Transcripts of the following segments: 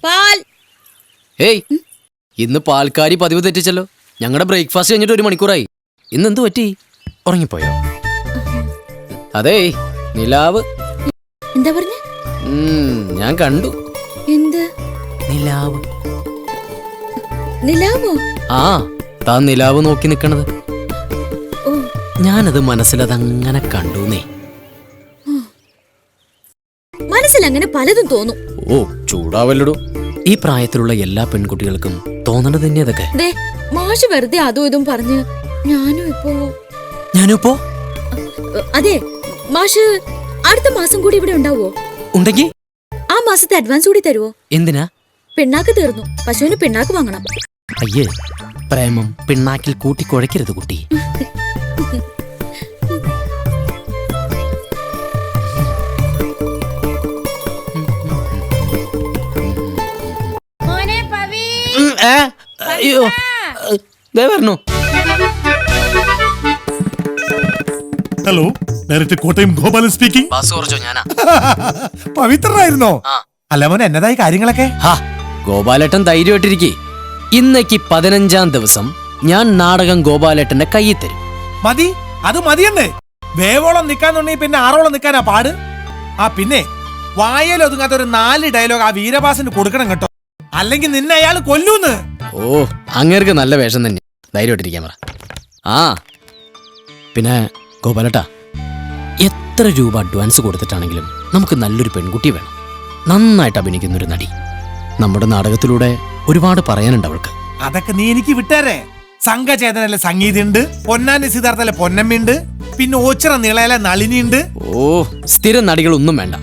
പാൽ. ഏയ്, ഇന്ന് പാൽക്കാരി പതിവ് തെറ്റിച്ചല്ലോ. ഞങ്ങളുടെ ബ്രേക്ക്ഫാസ്റ്റ് കഴിഞ്ഞിട്ട് 1 മണിക്കൂറായി. ഇന്ന് എന്ത് പറ്റി? ഉറങ്ങിപ്പോയോ? അതേ നിലാവ്. എന്താ പറഞ്ഞ? ഞാൻ കണ്ടു. എന്ത് നിലാവ്? നിലാവോ? ആ, താൻ നിലാവ് നോക്കി നിക്കണത്. ഞാനത് മനസ്സിലതങ്ങനെ കണ്ടൂന്നേ. മനസ്സിലങ്ങനെ പലതും തോന്നും. ഓ, ചൂടാവല്ലടോ. ഈ പ്രായത്തിലുള്ള എല്ലാ പെൺകുട്ടികൾക്കും തോന്നണത് തന്നെ അതൊക്കെ. മാഷ് വെറുതെ അതും ഇതും പറഞ്ഞ് ഞാനിപ്പോ അതെ. മാഷ് അടുത്ത മാസം കൂടി ഇവിടെ ഉണ്ടാവോ? ഉണ്ടെങ്കി ആ മാസത്തെ അഡ്വാൻസ് കൂടി തരുവോ? എന്തിനാ? പിണ്ണാക്ക് തീർന്നു. പശുവിന് പിണ്ണാക്ക് വാങ്ങണം. അയ്യേ, പ്രേമം പിണ്ണാക്കിൽ കൂട്ടിക്കുഴയ്ക്കരുത് കുട്ടി. അയ്യോ, ദേ വരണു. Hello, director Kottayam Gopalan speaking. പവിത്രനായിരുന്നോ? അല്ല മോനെ, എന്നതായി കാര്യങ്ങളൊക്കെ? ഗോപാലേട്ടൻ ധൈര്യമായിട്ടിരിക്കെ. ഇന്നേക്ക് 15-ാം ദിവസം ഞാൻ നാടകം ഗോപാലേട്ടന്റെ കയ്യിൽ തരും. മതി, അത് മതിയെന്നേ. വേവോളം നിക്കാന്നുണ്ടെങ്കിൽ പിന്നെ 6ഓളം നിക്കാനാ പാട്. പിന്നെ വായയിൽ ഒതുങ്ങാത്ത ഒരു 4 ഡയലോഗ് ആ വീരഭാസന് കൊടുക്കണം കേട്ടോ, അല്ലെങ്കിൽ നിന്നെ അയാൾ കൊല്ലൂന്ന്. ഓ, അങ്ങേർക്ക് നല്ല വേഷം തന്നെ. ധൈര്യമായിട്ടിരിക്കാൻ പറ. പിന്നെ ഗോപാലേട്ടാ, എത്ര രൂപ അഡ്വാൻസ് കൊടുത്തിട്ടാണെങ്കിലും നമുക്ക് നല്ലൊരു പെൺകുട്ടി വേണം. നന്നായിട്ട് അഭിനയിക്കുന്നൊരു നടി. നമ്മുടെ നാടകത്തിലൂടെ ഒരുപാട് പറയാനുണ്ട് അവൾക്ക്. അതൊക്കെ നീ എനിക്ക് വിട്ടേരെ. സംഘചേതനയിലെ സംഗീതമുണ്ട്, പൊന്നാനി സിദ്ധാർത്ഥയിലെ പൊന്നമ്മയുണ്ട്, പിന്നെ ഓച്ചിറ നിളയിലെ നളിനിയുണ്ട്. ഓ, സ്ഥിരം നടികളൊന്നും വേണ്ട.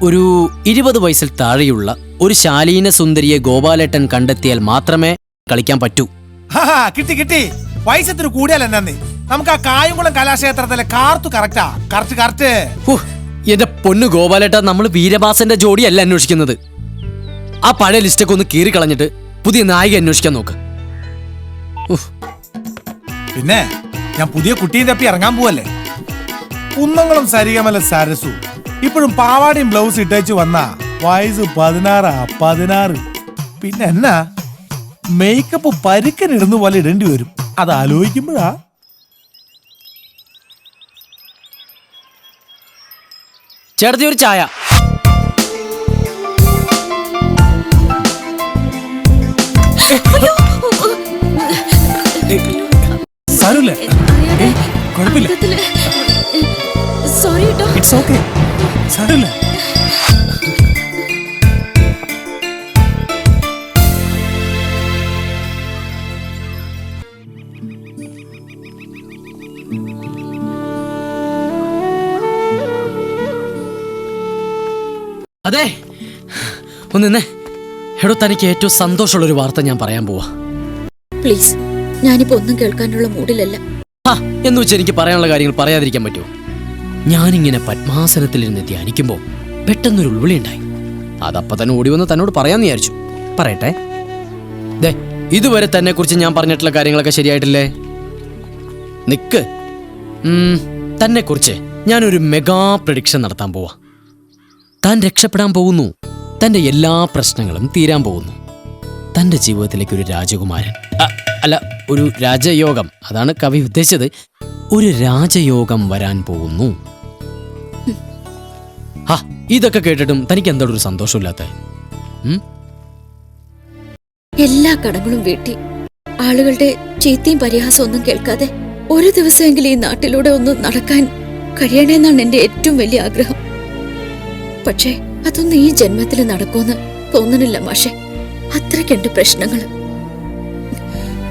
ഒരു 20 വയസ്സിൽ താഴെയുള്ള ഒരു ശാലീന സുന്ദരിയെ ഗോപാലേട്ടൻ കണ്ടെത്തിയാൽ മാത്രമേ കളിക്കാൻ പറ്റൂ. കിട്ടി കിട്ടി. വയസ്സത്തിന് കൂടിയാൽ എന്നാന്നേ, നമുക്ക് ആ കായംകുളം കലാക്ഷേത്രത്തിലെ കാർത്തു കറക്റ്റാ. കറക്റ്റ്. എന്റെ പൊന്നു ഗോപാലേട്ട, നമ്മൾ വീരഭാസന്റെ ജോഡിയല്ല അന്വേഷിക്കുന്നത്. ആ പഴയ ലിസ്റ്റൊക്കെ ഒന്ന് കീറി കളഞ്ഞിട്ട് പുതിയ നായിക അന്വേഷിക്കാൻ നോക്ക്. പിന്നെ ഞാൻ പുതിയ കുട്ടിയെ തപ്പി ഇറങ്ങാൻ പോവല്ലേ. കുന്നങ്ങളും സരിഗമല സരസു ഇപ്പോഴും പാവാടിയും ബ്ലൗസ് ഇട്ടേച്ചു വന്ന വയസ്സ് 16. പിന്നെ എന്നാ മേക്കപ്പ് പരുക്കനിടുന്ന പോലെ ഇടേണ്ടി വരും. അത് ആലോചിക്കുമ്പോഴാ. ചേട്ടത്തി ഒരു ചായ. സാരമില്ല, കുഴപ്പമില്ല. സോറി കേട്ടോ. ഇറ്റ്സ് ഓക്കേ, സാരമില്ല. അതെ, ഒന്നിന്നെ. എടോ, തനിക്ക് ഏറ്റവും സന്തോഷമുള്ളൊരു വാർത്ത ഞാൻ പറയാൻ പോവാ. പ്ലീസ്, ഞാനിപ്പോ ഒന്നും കേൾക്കാനുള്ള മൂഡിലല്ല. എന്ന് വെച്ചാൽ എനിക്ക് പറയാനുള്ള കാര്യങ്ങൾ പറയാതിരിക്കാൻ പറ്റുമോ? ഞാനിങ്ങനെ പത്മാസനത്തിലിരുന്ന് ധ്യാനിക്കുമ്പോൾ പെട്ടെന്നൊരു ഉൾവിളി ഉണ്ടായി. അതപ്പോ തന്നെ ഓടി വന്ന് തന്നോട് പറയാന്ന് വിചാരിച്ചു. പറയട്ടെ. ദേ, ഇതുവരെ തന്നെ കുറിച്ച് ഞാൻ പറഞ്ഞിട്ടുള്ള കാര്യങ്ങളൊക്കെ ശരിയായിട്ടില്ലേ? നിക്ക്. തന്നെ കുറിച്ച് ഞാനൊരു മെഗാ പ്രഡിക്ഷൻ നടത്താൻ പോവാ. താൻ രക്ഷപ്പെടാൻ പോകുന്നു. തന്റെ എല്ലാ പ്രശ്നങ്ങളും തീരാൻ പോകുന്നു. തന്റെ ജീവിതത്തിലേക്ക് ഒരു രാജകുമാരൻ, അല്ല, ഒരു രാജയോഗം, അതാണ് കവി ഉദ്ദേശിച്ചത്. ഒരു രാജയോഗം വരാൻ പോകുന്നു. ഇതൊക്കെ കേട്ടിട്ടും തനിക്ക് എന്താണ് ഒരു സന്തോഷമില്ലാത്ത? എല്ലാ കടങ്ങളും വീട്ടി ആളുകളുടെ ചീത്തയും പരിഹാസവും ഒന്നും കേൾക്കാതെ ഒരു ദിവസമെങ്കിലും ഈ നാട്ടിലൂടെ ഒന്ന് നടക്കാൻ കഴിയണേന്നാണ് എന്റെ ഏറ്റവും വലിയ ആഗ്രഹം. പക്ഷേ അതൊന്നും ഈ ജന്മത്തിൽ നടക്കുമെന്ന് തോന്നണില്ല മാഷെ. അത്രയ്ക്കുണ്ട് പ്രശ്നങ്ങള്.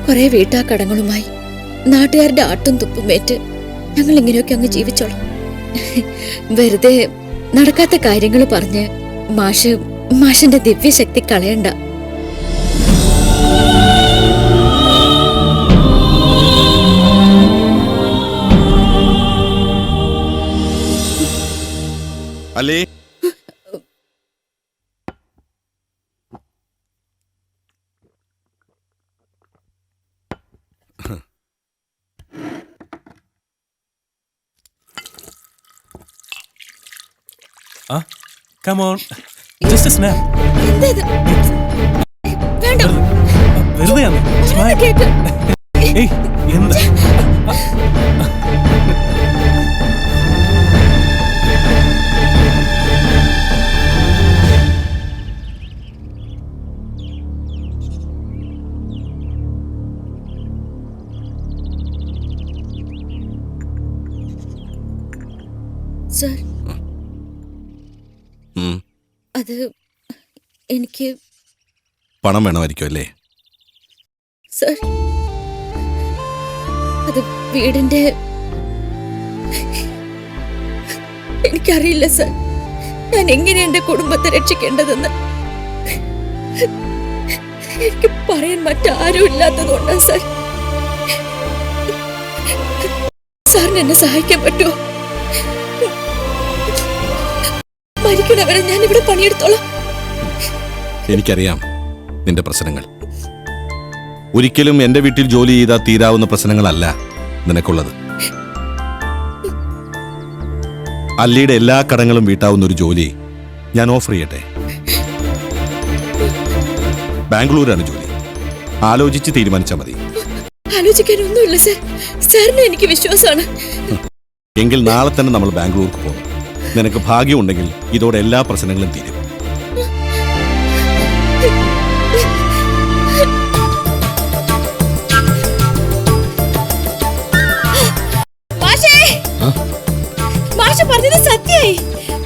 കുറെ വീട്ടാ കടങ്ങളുമായി നാട്ടുകാരുടെ ആട്ടും തുപ്പുമേറ്റ് ഞങ്ങൾ ഇങ്ങനെയൊക്കെ അങ്ങ് ജീവിച്ചോളാം. വെറുതെ നടക്കാത്ത കാര്യങ്ങൾ പറഞ്ഞ് മാഷിന്റെ ദിവ്യശക്തി കളയണ്ട. അല്ലേ Come on, just a snap. പറയുന്നത് കേക്ക്. ഏയ്, എന്ത്? സർ, ഉം. അത് എനിക്ക് പണം വേണമായിരിക്കും അല്ലേ? സർ, അത് വീടിന്റെ എനിക്കറിയില്ല സർ. ഞാൻ എങ്ങനെ എന്റെ കുടുംബത്തെ രക്ഷിക്കേണ്ടതെന്ന് എനിക്ക് പറയാൻ മറ്റാരും ഇല്ലാത്തതുകൊണ്ടാ സർ. സാറിന് എന്നെ സഹായിക്കാൻ പറ്റുമോ? മരിക്കണവരെ ഞാൻ ഇവിടെ പണിയെടുത്തോളാം. എനിക്കറിയാം നിന്റെ പ്രശ്നങ്ങൾ. ഒരിക്കലും എന്റെ വീട്ടിൽ ജോലി ചെയ്താൽ തീരാവുന്ന പ്രശ്നങ്ങളല്ല നിനക്കുള്ളത്. അല്ലിയുടെ എല്ലാ കടങ്ങളും വീട്ടാവുന്ന ഒരു ജോലി ഞാൻ ഓഫർ ചെയ്യട്ടെ. ബാംഗ്ലൂരാണ് ജോലി. ആലോചിച്ച് തീരുമാനിച്ചാൽ മതി. ആലോചിക്കാനൊന്നുമില്ല സർ. സാറിന് എനിക്ക് വിശ്വാസമാണ്. എങ്കിൽ നാളെ തന്നെ നമ്മൾ ബാംഗ്ലൂർക്ക് പോകും. നിനക്ക് ഭാഗ്യമുണ്ടെങ്കിൽ ഇതോടെ എല്ലാ പ്രശ്നങ്ങളും തീരും. മാഷ് പറഞ്ഞത് സത്യായി.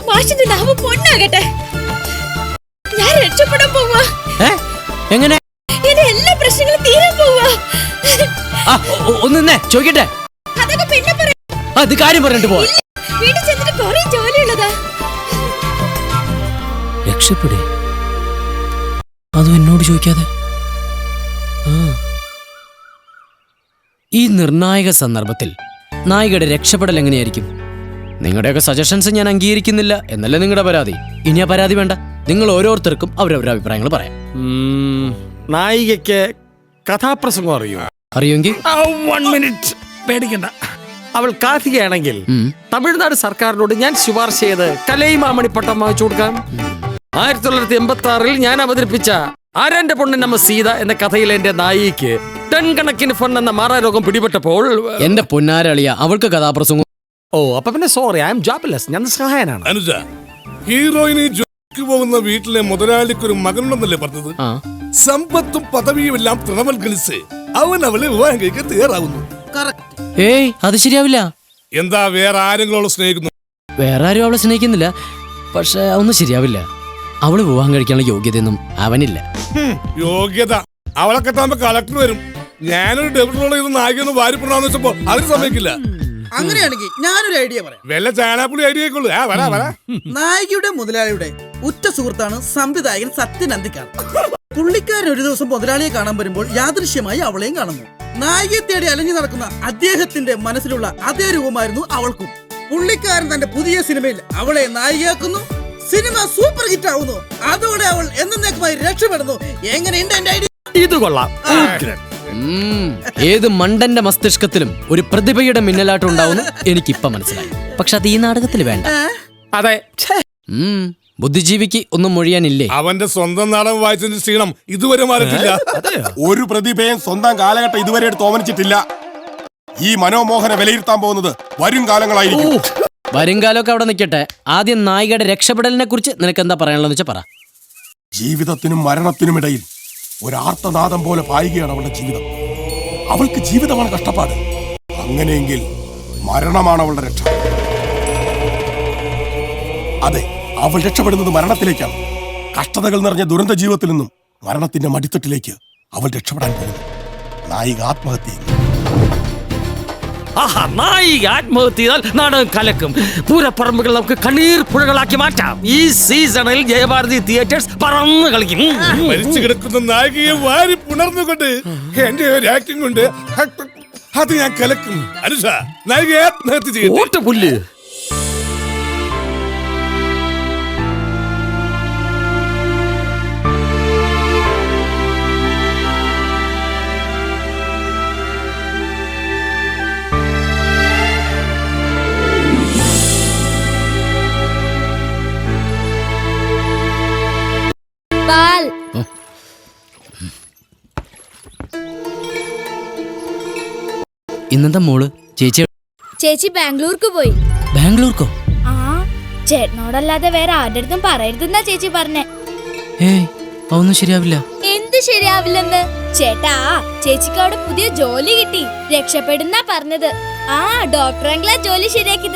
മാഷിന്റെ നാമം പൊന്നാകട്ടെ. ഞാൻ രക്ഷപ്പെടാൻ പോവാ. എങ്ങനെ? എന്റെ എല്ലാ പ്രശ്നങ്ങളും തീരാൻ പോവാ. ഒന്നേ ചോദിക്കട്ടെ. അതൊക്കെ പിന്നെ പറയാം. അത് കാര്യം പറഞ്ഞിട്ട് പോവാ. വീട്ടിൽ ചെന്നിട്ട് കുറെ ജോലിയുള്ളതാ. രക്ഷപ്പെടേ? അതും എന്നോട് ചോദിക്കാതെ? ഈ നിർണായക സന്ദർഭത്തിൽ നായികയുടെ രക്ഷപ്പെടൽ എങ്ങനെയായിരിക്കും? നിങ്ങളുടെയൊക്കെ സജഷൻസ് ഞാൻ അംഗീകരിക്കുന്നില്ല എന്നല്ലേ നിങ്ങളുടെ പരാതി. ഇനി ആ പരാതി വേണ്ട. നിങ്ങൾ ഓരോരുത്തർക്കും അവരവരുടെ അഭിപ്രായങ്ങൾ പറയാം. നായികയ്ക്ക് കഥാപ്രസംഗം അറിയോ? അറിയുമെങ്കിൽ 1 മിനിറ്റ്, പേടിക്കണ്ട. അവൾ കാർത്തികയാണെങ്കിൽ തമിഴ്നാട് സർക്കാരിനോട് ഞാൻ ശുപാർശ ചെയ്ത് കലൈമാമണി പട്ടം വാങ്ങിച്ചു കൊടുക്കാം. 1986 ഞാൻ അവതരിപ്പിച്ച ആരാന്റെ പൊണ്ണൻ നമ്മ സീത എന്ന കഥയിലെ എന്റെ നായികയ്ക്ക് ടൺ കണക്കിന് ഫൺ എന്ന മാറാരോഗം പിടിപെട്ടപ്പോൾ എന്റെ പൊന്നാരളിയ അവൾക്ക് കഥാപ്രസംഗം. ഓ, അപ്പൊ പിന്നെ സോറി, ഐ എം ജോബ്ലെസ്. ഞാൻ സഹായനാണ്. അനുജ, ഹീറോയിന് ജോലിക്ക് പോകുന്ന വീട്ടിലെ മുതലാളിക്ക് ഒരു മകനുണ്ടെന്നല്ലേ പറഞ്ഞത്? സമ്പത്തും പദവിയും എല്ലാം തൃണവൽക്കരിച്ച് അവൻ അവളെ വിവാഹം കഴിക്കാൻ തയ്യാറാവുന്നു. ഏയ്, അത് ശരിയാവില്ല. എന്താ, വേറെ ആരെങ്കിലും അവളെ സ്നേഹിക്കുന്നു? വേറെ ആരും അവളെ സ്നേഹിക്കുന്നില്ല. പക്ഷെ ഒന്നും ശരിയാവില്ല. അവള് വിവാഹം കഴിക്കാനുള്ള യോഗ്യതയൊന്നും അവനില്ല. യോഗ്യത അവളെ കെട്ടാകുമ്പോ കളക്ടർ വരും. ഞാനൊരു ഡെബിറ്റ് റോൾ ചെയ്ത് നായികയൊന്ന് വാരിപ്പെടാന്ന് വെച്ചപ്പോ അവര് സമ്മതിക്കില്ല. അങ്ങനെയാണെങ്കിൽ ഞാനൊരു ഐഡിയ പറയാം. വല്ല ചാണാപ്പുളി ഐഡിയ ആയിക്കോളൂ. നായികയുടെ മുതലാളിയുടെ ഉറ്റ സുഹൃത്താണ് സംവിധായകൻ സത്യൻ അന്തിക്കാണ്. പുള്ളിക്കാരൻ ഒരു ദിവസം മുതലാളിയെ കാണാൻ വരുമ്പോൾ യാദൃശ്യമായി അവളെയും കാണുന്നു. നായികയെ തേടി അലഞ്ഞു നടക്കുന്ന അദ്ദേഹത്തിന്റെ മനസ്സിലുള്ള അതേ രൂപമായിരുന്നു അവൾക്കും. പുള്ളിക്കാരൻ തന്റെ പുതിയ സിനിമയിൽ അവളെ നായികയാക്കുന്നു. സിനിമ സൂപ്പർ ഹിറ്റ് ആവുന്നു. അതോടെ അവൾ എന്നേക്കുമായി രക്ഷപ്പെടുന്നു. എങ്ങനെയുണ്ട് എന്റെ ഐഡിയ? ഇത് കൊള്ളാം. ഏത് മണ്ടന്റെ മസ്തിഷ്കത്തിലും ഒരു പ്രതിഭയുടെ മിന്നലാട്ടം ഉണ്ടാവുന്നു എനിക്കിപ്പം മനസ്സിലായി. പക്ഷെ അത് ഈ നാടകത്തിൽ വേണ്ട. അതെ, ബുദ്ധിജീവിക്ക് ഒന്നും മൊഴിയാനില്ലേ? അവന്റെ സ്വന്തം നാടകം വായിച്ചതിന്റെ ക്ഷീണം ഇതുവരെ മാറിയിട്ടില്ല. ഒരു പ്രതിഭയും സ്വന്തം കാലഘട്ടം ഇതുവരെ ഓമനിച്ചിട്ടില്ല. ഈ മനോമോഹന വിലയിരുത്താൻ പോകുന്നത് വരും കാലങ്ങളായിരിക്കും. വരുംകാലമൊക്കെ അവിടെ നിൽക്കട്ടെ. ആദ്യം നായികയുടെ രക്ഷപ്പെടലിനെ കുറിച്ച് നിനക്ക് എന്താ പറയാനുള്ളതെന്ന് വെച്ചാൽ പറ. ജീവിതത്തിനും മരണത്തിനുമിടയിൽ ഒരാർത്തനാദം പോലെ പായുകയാണ് അവളുടെ ജീവിതം. അവൾക്ക് ജീവിതമാണ് കഷ്ടപ്പാട്. അങ്ങനെയെങ്കിൽ മരണമാണ് അവളുടെ രക്ഷ. അതെ, അവൾ രക്ഷപ്പെടുന്നത് മരണത്തിലേക്കാണ്. കഷ്ടതകൾ നിറഞ്ഞ ദുരന്ത ജീവിതത്തിൽ നിന്നും മരണത്തിന്റെ മടിത്തട്ടിലേക്ക് അവൾ രക്ഷപ്പെടാൻ പോകുന്നു. നായിക ആത്മഹത്യ ചെയ്യുന്നു. നായിക ആത്മഹത്യ ചെയ്താൽ നാടകം കലക്കും. പൂരപ്പറമ്പുകൾ നമുക്ക് കണ്ണീർ പുഴകളാക്കി മാറ്റാം. ഈ സീസണിൽ ജയഭാരതി തിയേറ്റേഴ്സ് പറന്ന് കളിക്കും. മരിച്ചു കിടക്കുന്ന നായികയെ വാരി പുണർന്നുകൊണ്ട് എന്റെ ഒരു ആക്ടിംഗ് കൊണ്ട് അത് ഞാൻ കലക്കും. അനുഷ, നായികയെ ആത്മഹത്യ ചെയ്യും. ഓട്ട പുല്ല്. ഇന്നത്തെ മോള് ചേച്ചി ചേച്ചി ബാംഗ്ലൂർക്ക് പോയി. ബാംഗ്ലൂർക്കോ? ആ, ചേട്ടനോടല്ലാതെ വേറെ ആരുടെ അടുത്തും പറയരുതെന്നാ ചേച്ചി പറഞ്ഞേ. ഏയ് അതൊന്നും ശരിയാവില്ല. എന്ത് ശരിയാവില്ലെന്ന്? ചേട്ടാ, ചേച്ചിക്ക് അവിടെ പുതിയ ജോലി കിട്ടി, രക്ഷപ്പെടുന്നാ പറഞ്ഞത്. ആ, ഡോക്ടറെങ്കിലാ ജോലി ശരിയാക്കിയത്.